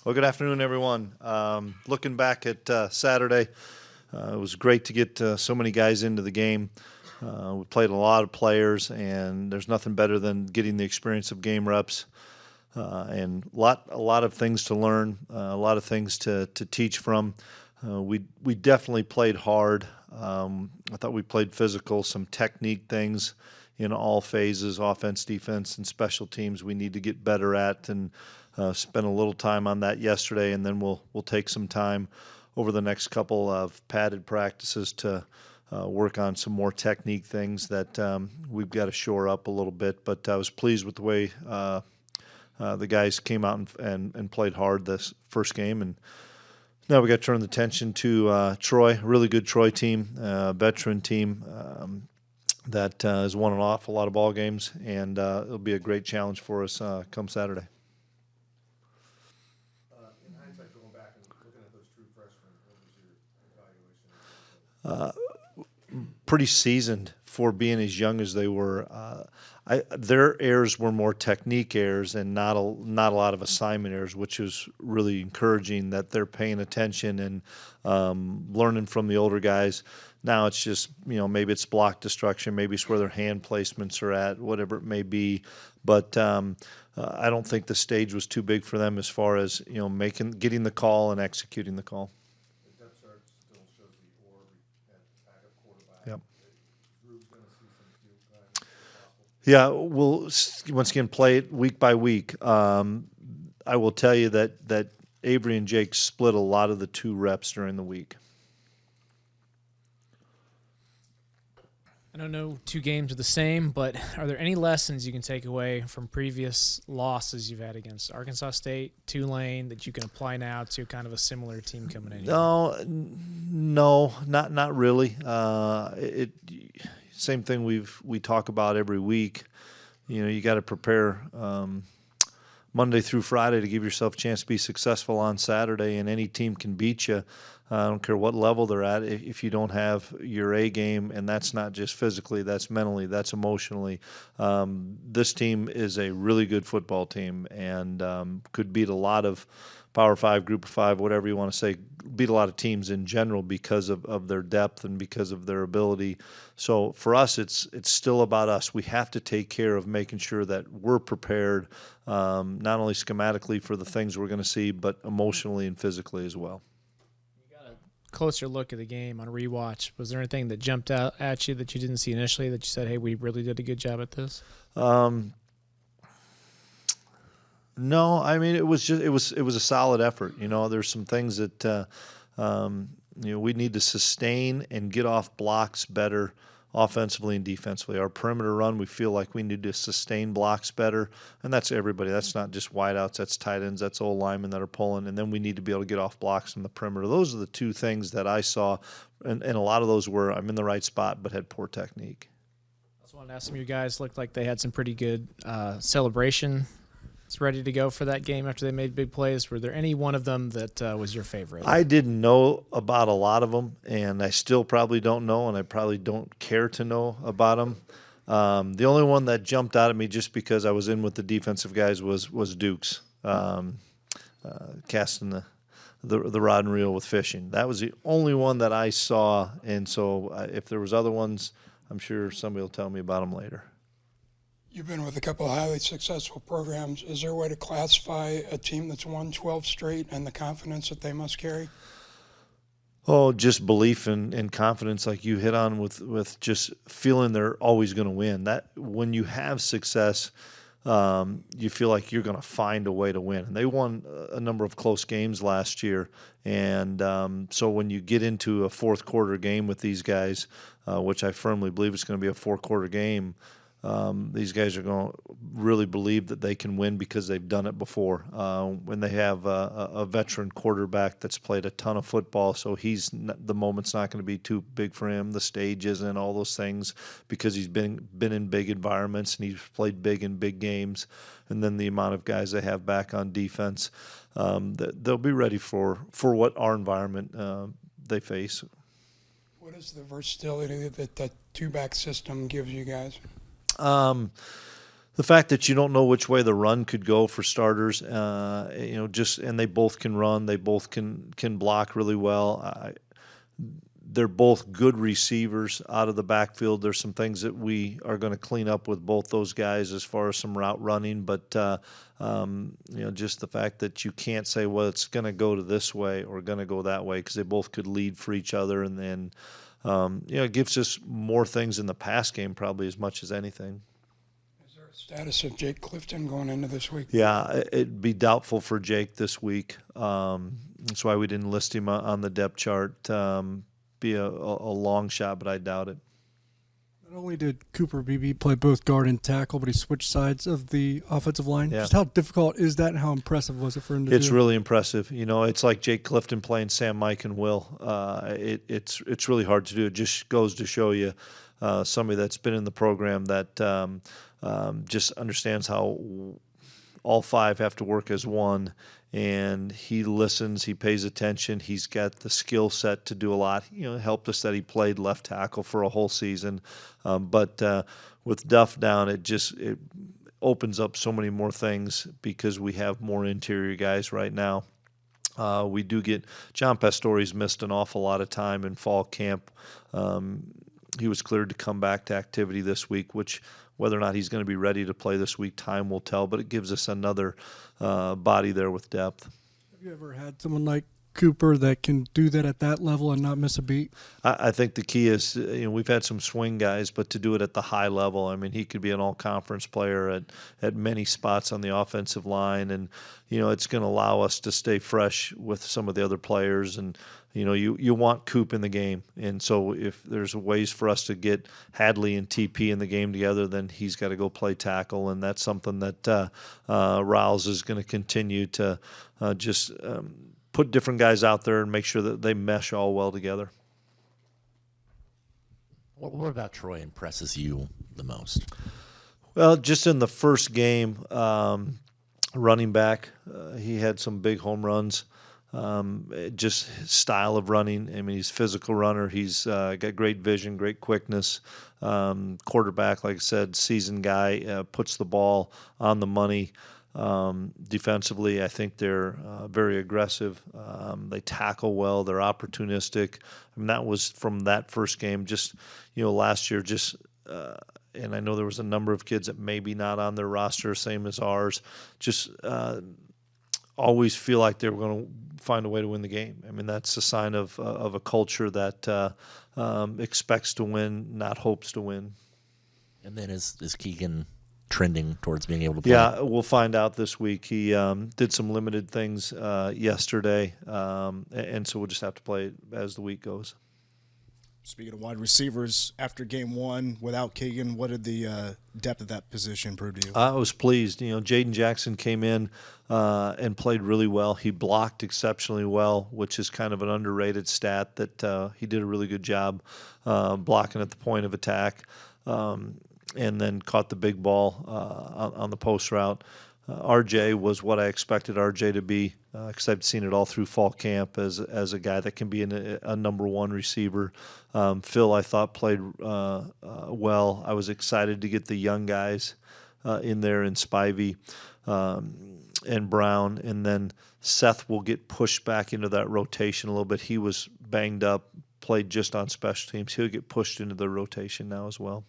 Well, good afternoon, everyone. Looking back at Saturday, it was great to get so many guys into the game. We played a lot of players, and there's nothing better than getting the experience of game reps. And a lot of things to learn, a lot of things to teach from. We definitely played hard. I thought we played physical, some technique things in all phases, offense, defense, and special teams we need to get better at, and spent a little time on that yesterday, and then we'll take some time over the next couple of padded practices to work on some more technique things that we've got to shore up a little bit. But I was pleased with the way the guys came out and played hard this first game, and now we got to turn the attention to Troy, a really good Troy team, veteran team that has won an awful lot of ball games, and it'll be a great challenge for us come Saturday. In hindsight, going back and looking at those true freshmen, what was your evaluation? Pretty seasoned for being as young as they were. Their errors were more technique errors and not a lot of assignment errors, which is really encouraging that they're paying attention and learning from the older guys. Now it's just, maybe it's block destruction, maybe it's where their hand placements are at, whatever it may be. But I don't think the stage was too big for them as far as getting the call and executing the call. The depth chart still shows the orb at backup quarterback. Yep. Drew's going to see some field time if possible. Yeah, we'll once again play it week by week. I will tell you that Avery and Jake split a lot of the 2 reps during the week. I don't know 2 games are the same, but are there any lessons you can take away from previous losses you've had against Arkansas State, Tulane, that you can apply now to kind of a similar team coming in? No, not really. Same thing we talk about every week. You got to prepare Monday through Friday to give yourself a chance to be successful on Saturday, and any team can beat you. I don't care what level they're at if you don't have your A game, and that's not just physically, that's mentally, that's emotionally. This team is a really good football team and could beat a lot of Power 5, Group of 5, whatever you want to say, beat a lot of teams in general because of their depth and because of their ability. So for us, it's still about us. We have to take care of making sure that we're prepared, not only schematically for the things we're going to see, but emotionally and physically as well. Closer look at the game on rewatch. Was there anything that jumped out at you that you didn't see initially that you said, hey, we really did a good job at this? No, I mean it was a solid effort. There's some things that we need to sustain and get off blocks better offensively and defensively. Our perimeter run, we feel like we need to sustain blocks better, and that's everybody. That's not just wideouts, that's tight ends, that's old linemen that are pulling, and then we need to be able to get off blocks from the perimeter. Those are the 2 things that I saw, and a lot of those were I'm in the right spot but had poor technique. I also wanted to ask some of you guys, looked like they had some pretty good celebration. It's ready to go for that game after they made big plays. Were there any one of them that was your favorite? I didn't know about a lot of them, and I still probably don't know, and I probably don't care to know about them. The only one that jumped out at me just because I was in with the defensive guys was Duke's, casting the rod and reel with fishing. That was the only one that I saw, and so if there was other ones, I'm sure somebody will tell me about them later. You've been with a couple of highly successful programs. Is there a way to classify a team that's won 12 straight and the confidence that they must carry? Oh, just belief and confidence, like you hit on with just feeling they're always going to win. That when you have success, you feel like you're going to find a way to win. And they won a number of close games last year, and so when you get into a fourth quarter game with these guys, which I firmly believe it's going to be a 4-quarter game. These guys are going to really believe that they can win because they've done it before. When they have a veteran quarterback that's played a ton of football, so the moment's not going to be too big for him. The stage isn't, all those things, because he's been in big environments and he's played big in big games. And then the amount of guys they have back on defense, they'll be ready for what our environment they face. What is the versatility that 2-back system gives you guys? The fact that you don't know which way the run could go for starters, and they both can run, they both can block really well. They're both good receivers out of the backfield. There's some things that we are going to clean up with both those guys as far as some route running, but just the fact that you can't say, well, it's going to go to this way or going to go that way, because they both could lead for each other, and then it gives us more things in the pass game probably as much as anything. Status of Jake Clifton going into this week? Yeah, it'd be doubtful for Jake this week. That's why we didn't list him on the depth chart. Be a long shot, but I doubt it. Not only did Cooper Beebe play both guard and tackle, but he switched sides of the offensive line. Yeah. Just how difficult is that, and how impressive was it for him to do? It's really impressive. It's like Jake Clifton playing Sam, Mike, and Will. It's really hard to do. It just goes to show you somebody that's been in the program that just understands how all five have to work as one, and he listens, he pays attention, he's got the skill set to do a lot. It helped us that he played left tackle for a whole season, but with Duff down, it opens up so many more things because we have more interior guys right now. We do get John Pastore's missed an awful lot of time in fall camp. He was cleared to come back to activity this week, which whether or not he's going to be ready to play this week, time will tell, but it gives us another body there with depth. Have you ever had someone like Cooper that can do that at that level and not miss a beat? I think the key is, we've had some swing guys, but to do it at the high level, I mean, he could be an all-conference player at many spots on the offensive line, and, it's going to allow us to stay fresh with some of the other players, and, you want Coop in the game, and so if there's ways for us to get Hadley and TP in the game together, then he's got to go play tackle, and that's something that Riles is going to continue to put different guys out there and make sure that they mesh all well together. What about Troy impresses you the most? Well, just in the first game, running back, he had some big home runs. Just his style of running. I mean, he's a physical runner. He's got great vision, great quickness. Quarterback, like I said, seasoned guy, puts the ball on the money. Defensively, I think they're very aggressive. They tackle well. They're opportunistic. I mean, that was from that first game. Just, last year, and I know there was a number of kids that maybe not on their roster, same as ours, just always feel like they were going to find a way to win the game. I mean, that's a sign of a culture that expects to win, not hopes to win. And then is Keagan trending towards being able to play? Yeah, we'll find out this week. He did some limited things yesterday, and so we'll just have to play it as the week goes. Speaking of wide receivers, after game one, without Keagan, what did the depth of that position prove to you? I was pleased. Jaden Jackson came in and played really well. He blocked exceptionally well, which is kind of an underrated stat that he did a really good job blocking at the point of attack, and then caught the big ball on the post route. RJ was what I expected RJ to be, because I've seen it all through fall camp as a guy that can be a number one receiver. Phil, I thought, played well. I was excited to get the young guys in there in Spivey and Brown, and then Seth will get pushed back into that rotation a little bit. He was banged up, played just on special teams. He'll get pushed into the rotation now as well.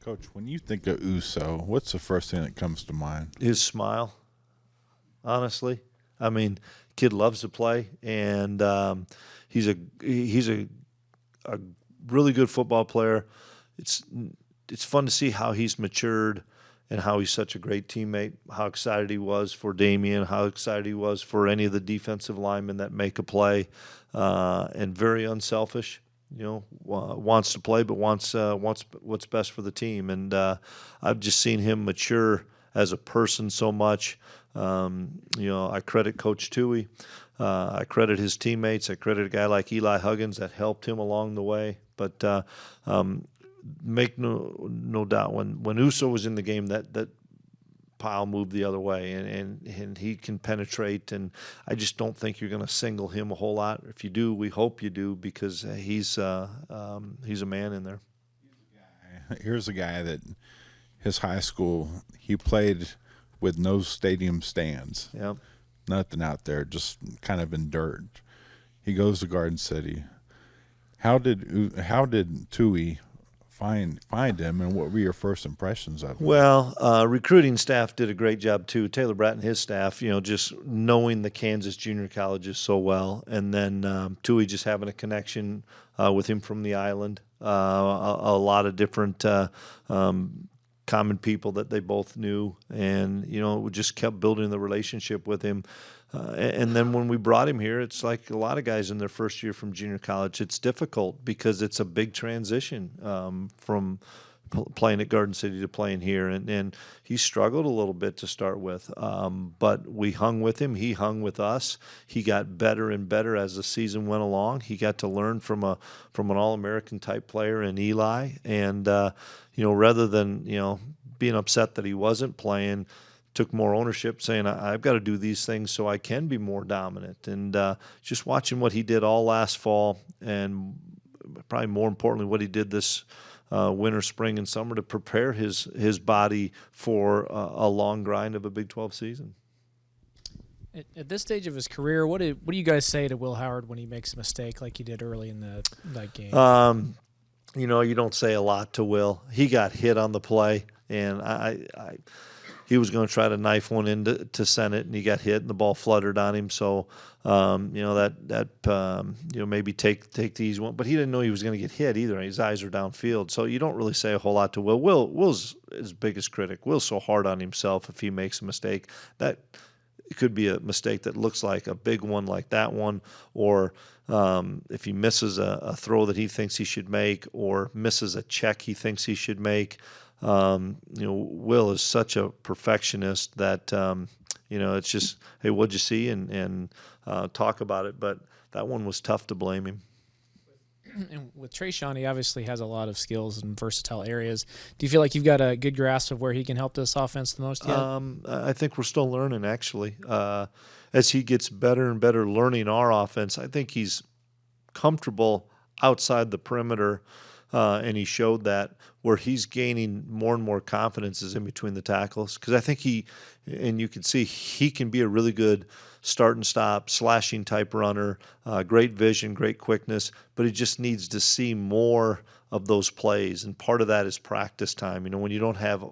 Coach, when you think of Uso, what's the first thing that comes to mind? His smile, honestly. I mean, kid loves to play, and he's a really good football player. It's fun to see how he's matured and how he's such a great teammate, how excited he was for Damian, how excited he was for any of the defensive linemen that make a play, and very unselfish. Wants to play, but wants what's best for the team. And I've just seen him mature as a person so much. I credit Coach Tui. I credit his teammates. I credit a guy like Eli Huggins that helped him along the way. But make no doubt, when Uso was in the game, that pile move the other way, and he can penetrate. And I just don't think you're going to single him a whole lot. If you do, we hope you do, because he's a man in there. Here's a guy that his high school, he played with no stadium stands. Yep. Nothing out there, just kind of in dirt. He goes to Garden City. How did Tui find him, and what were your first impressions of him? Well, recruiting staff did a great job too. Taylor Bratt and his staff, just knowing the Kansas junior colleges so well, and then Tui just having a connection with him from the island. A lot of different common people that they both knew, and we just kept building the relationship with him. And then when we brought him here, it's like a lot of guys in their first year from junior college. It's difficult because it's a big transition from playing at Garden City to playing here, and he struggled a little bit to start with. But we hung with him. He hung with us. He got better and better as the season went along. He got to learn from an All-American type player in Eli, and rather than being upset that he wasn't playing, took more ownership, saying, I've got to do these things so I can be more dominant. And just watching what he did all last fall, and probably more importantly what he did this winter, spring, and summer to prepare his body for a long grind of a Big 12 season. At this stage of his career, what do you guys say to Will Howard when he makes a mistake like he did early in that game? You don't say a lot to Will. He got hit on the play, and he was going to try to knife one into send it, and he got hit, and the ball fluttered on him. So, maybe take the easy one. But he didn't know he was going to get hit either. His eyes are downfield. So you don't really say a whole lot to Will. Will's his biggest critic. Will's so hard on himself if he makes a mistake. That it could be a mistake that looks like a big one like that one, or if he misses a throw that he thinks he should make, or misses a check he thinks he should make. Will is such a perfectionist that it's just, hey, what'd you see, and talk about it. But that one was tough to blame him. And with Trayshawn, he obviously has a lot of skills in versatile areas. Do you feel like you've got a good grasp of where he can help this offense the most yet? I think we're still learning, actually. As he gets better and better learning our offense, I think he's comfortable outside the perimeter, and he showed that. Where he's gaining more and more confidence is in between the tackles, because I think you can see he can be a really good start and stop, slashing type runner, great vision, great quickness, but he just needs to see more of those plays, and part of that is practice time. When you don't have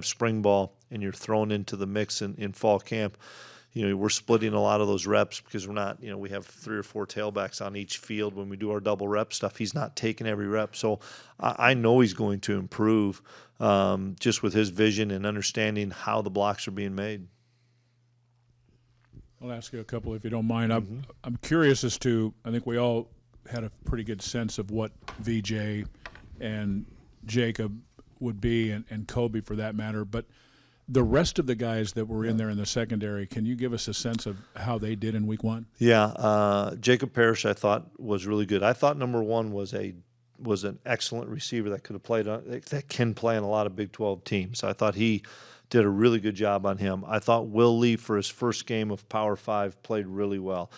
spring ball and you're thrown into the mix in fall camp, we're splitting a lot of those reps because we're not, we have 3 or 4 tailbacks on each field when we do our double rep stuff. He's not taking every rep. So I know he's going to improve just with his vision and understanding how the blocks are being made. I'll ask you a couple if you don't mind. I'm curious as to, I think we all had a pretty good sense of what VJ and Jacob would be, and Kobe for that matter, but the rest of the guys that were in there in the secondary, can you give us a sense of how they did in week one? Yeah, Jacob Parrish I thought was really good. I thought number one was an excellent receiver that could have played that can play on a lot of Big 12 teams. I thought he did a really good job on him. I thought Will Lee, for his first game of Power 5, played really well.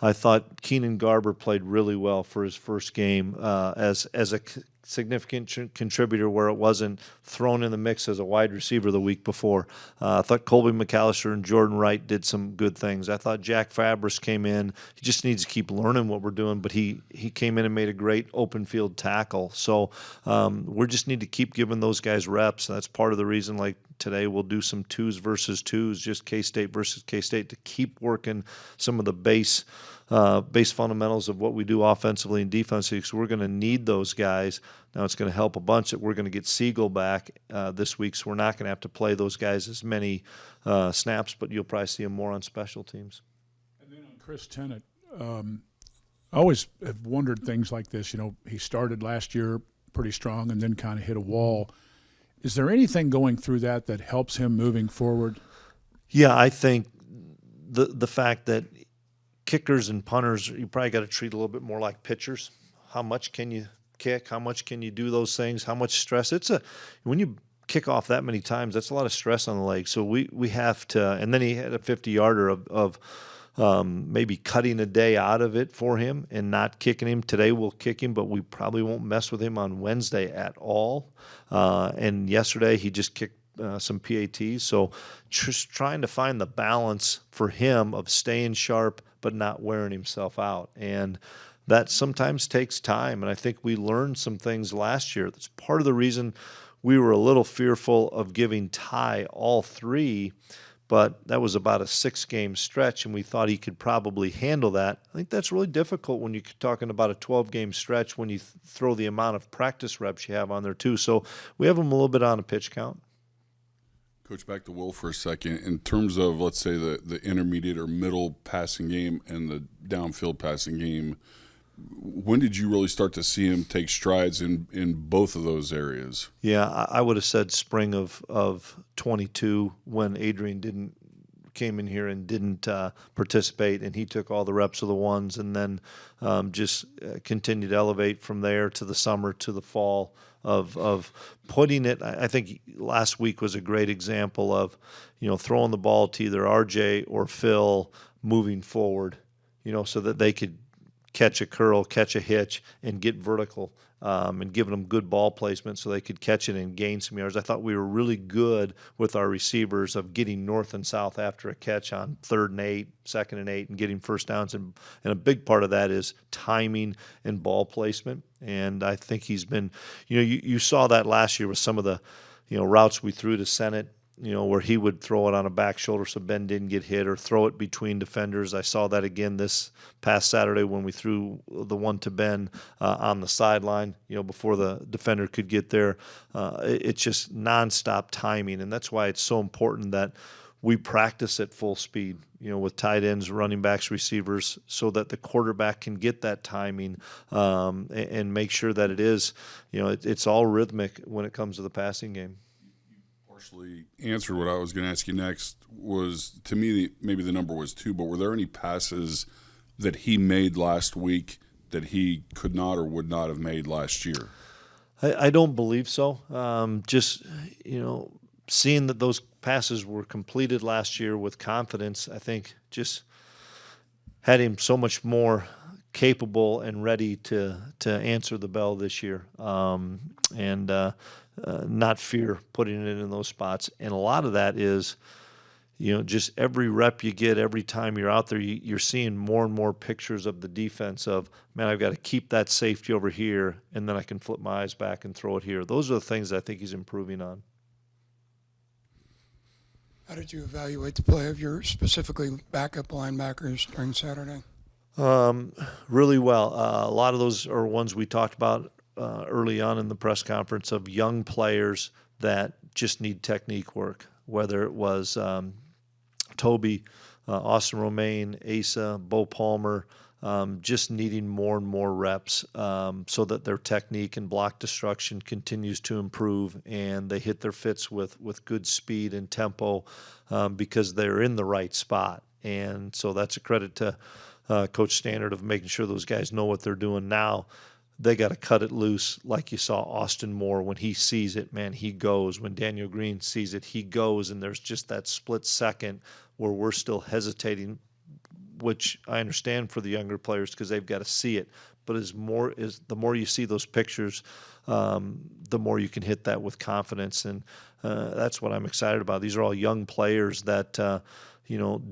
I thought Keenan Garber played really well for his first game as a significant contributor where it wasn't thrown in the mix as a wide receiver the week before. I thought Colby McAllister and Jordan Wright did some good things. I thought Jack Fabris came in. He just needs to keep learning what we're doing, but he came in and made a great open field tackle. So we just need to keep giving those guys reps. That's part of the reason, like today, we'll do some 2s versus 2s, just K-State versus K-State, to keep working some of the base fundamentals of what we do offensively and defensively, because we're going to need those guys. Now it's going to help a bunch that we're going to get Siegel back this week, so we're not going to have to play those guys as many snaps, but you'll probably see them more on special teams. And then on Chris Tennant, I always have wondered things like this. He started last year pretty strong and then kind of hit a wall. Is there anything going through that helps him moving forward? Yeah, I think the fact that kickers and punters, you probably got to treat a little bit more like pitchers. How much can you kick? How much can you do those things? How much stress? When you kick off that many times, that's a lot of stress on the leg. So we have to, and then he had a 50-yarder of maybe cutting a day out of it for him and not kicking him. Today we'll kick him, but we probably won't mess with him on Wednesday at all. And yesterday he just kicked some PATs. So just trying to find the balance for him of staying sharp but not wearing himself out. And that sometimes takes time. And I think we learned some things last year. That's part of the reason we were a little fearful of giving Ty all 3, but that was about a 6-game stretch, and we thought he could probably handle that. I think that's really difficult when you're talking about a 12-game stretch when you throw the amount of practice reps you have on there too. So we have him a little bit on a pitch count. Coach, back to Will for a second. In terms of, let's say, the intermediate or middle passing game and the downfield passing game, when did you really start to see him take strides in both of those areas? Yeah, I would have said spring of 22 when Adrian came in here and didn't participate, and he took all the reps of the ones, and then just continued to elevate from there to the summer to the fall of putting it. I think last week was a great example of, throwing the ball to either RJ or Phil moving forward, so that they could catch a curl, catch a hitch, and get vertical, and giving them good ball placement so they could catch it and gain some yards. I thought we were really good with our receivers of getting north and south after a catch on 3rd and 8, 2nd and 8, and getting first downs. And a big part of that is timing and ball placement. And I think he's been, you saw that last year with some of the, routes we threw to Senate, where he would throw it on a back shoulder so Ben didn't get hit, or throw it between defenders. I saw that again this past Saturday when we threw the one to Ben on the sideline, before the defender could get there. It's just nonstop timing, and that's why it's so important that we practice at full speed, with tight ends, running backs, receivers, so that the quarterback can get that timing and make sure that it is, it's all rhythmic when it comes to the passing game. Partially answered what I was going to ask you next. Was, to me, maybe the number was 2, but were there any passes that he made last week that he could not or would not have made last year? I don't believe so. Just, seeing that those passes were completed last year with confidence, I think just had him so much more capable and ready to answer the bell this year. Not fear putting it in those spots. And a lot of that is, just every rep you get, every time you're out there, you're seeing more and more pictures of the defense of, man, I've got to keep that safety over here, and then I can flip my eyes back and throw it here. Those are the things I think he's improving on. How did you evaluate the play of your specifically backup linebackers during Saturday? Really well. A lot of those are ones we talked about early on in the press conference, of young players that just need technique work, whether it was Toby, Austin Romaine, Asa, Bo Palmer, just needing more and more reps so that their technique and block destruction continues to improve, and they hit their fits with good speed and tempo because they're in the right spot. And so that's a credit to Coach Standard of making sure those guys know what they're doing now. They got to cut it loose, like you saw Austin Moore. When he sees it, man, he goes. When Daniel Green sees it, he goes. And there's just that split second where we're still hesitating, which I understand for the younger players because they've got to see it. But the more you see those pictures, the more you can hit that with confidence. And that's what I'm excited about. These are all young players that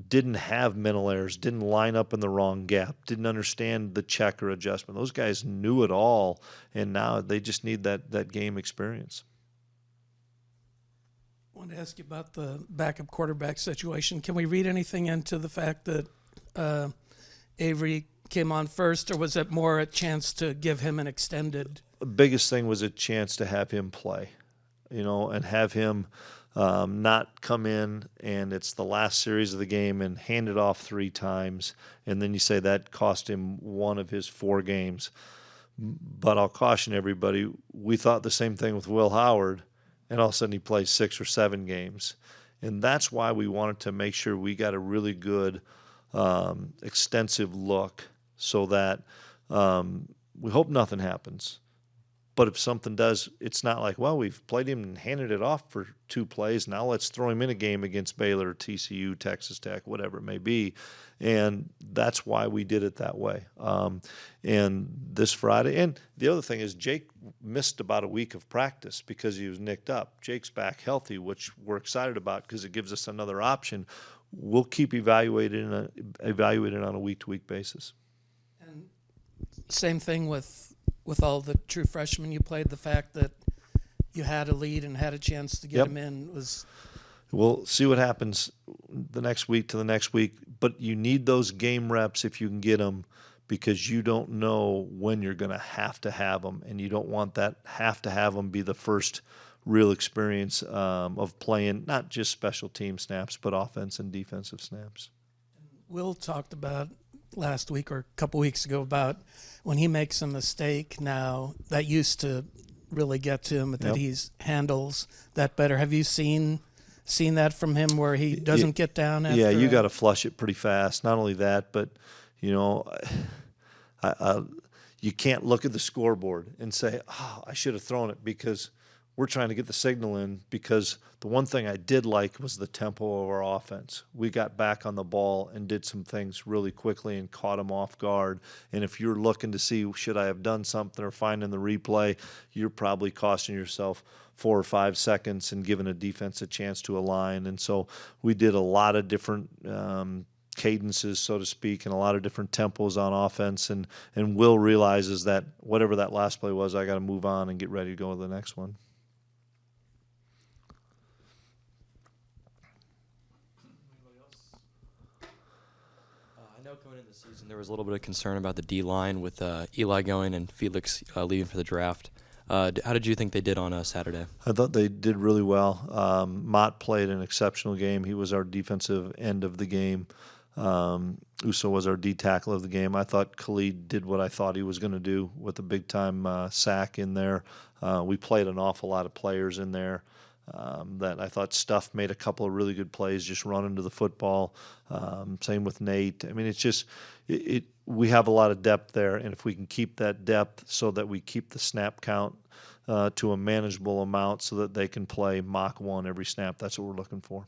didn't have mental errors, didn't line up in the wrong gap, didn't understand the check or adjustment. Those guys knew it all, and now they just need that game experience. I wanted to ask you about the backup quarterback situation. Can we read anything into the fact that Avery came on first, or was it more a chance to give him an extended? The biggest thing was a chance to have him play, and have him not come in and it's the last series of the game and hand it off 3 times, and then you say that cost him 1 of his 4 games. But I'll caution everybody, we thought the same thing with Will Howard, and all of a sudden he plays 6 or 7 games. And that's why we wanted to make sure we got a really good extensive look so that we hope nothing happens. But if something does, it's not like, well, we've played him and handed it off for 2 plays. Now let's throw him in a game against Baylor, TCU, Texas Tech, whatever it may be. And that's why we did it that way. And this Friday, and the other thing is Jake missed about a week of practice because he was nicked up. Jake's back healthy, which we're excited about because it gives us another option. We'll keep evaluating on a week-to-week basis. And same thing with all the true freshmen you played. The fact that you had a lead and had a chance to get them in was. We'll see what happens the next week to the next week, but you need those game reps if you can get them, because you don't know when you're going to have them, and you don't want that have them be the first real experience of playing not just special team snaps, but offense and defensive snaps. Will talked about last week or a couple weeks ago about when he makes a mistake now, that used to really get to him, but that he handles that better. Have you seen that from him where he doesn't get down after? Yeah, you got to flush it pretty fast. Not only that, but, you know, you can't look at the scoreboard and say, oh, I should have thrown it, because we're trying to get the signal in. Because the one thing I did like was the tempo of our offense. We got back on the ball and did some things really quickly and caught them off guard. And if you're looking to see, should I have done something, or finding the replay, you're probably costing yourself 4 or 5 seconds and giving a defense a chance to align. And so we did a lot of different cadences, so to speak, and a lot of different tempos on offense. And Will realizes that whatever that last play was, I got to move on and get ready to go to the next one. I know coming into the season there was a little bit of concern about the D-line with Eli going and Felix leaving for the draft. How did you think they did on Saturday? I thought they did really well. Mott played an exceptional game. He was our defensive end of the game. Uso was our D tackle of the game. I thought Khalid did what I thought he was going to do with a big-time sack in there. We played an awful lot of players in there that I thought Stuff made a couple of really good plays just running to the football. Same with Nate. I mean, it's just we have a lot of depth there, and if we can keep that depth so that we keep the snap count to a manageable amount so that they can play Mach 1 every snap, that's what we're looking for.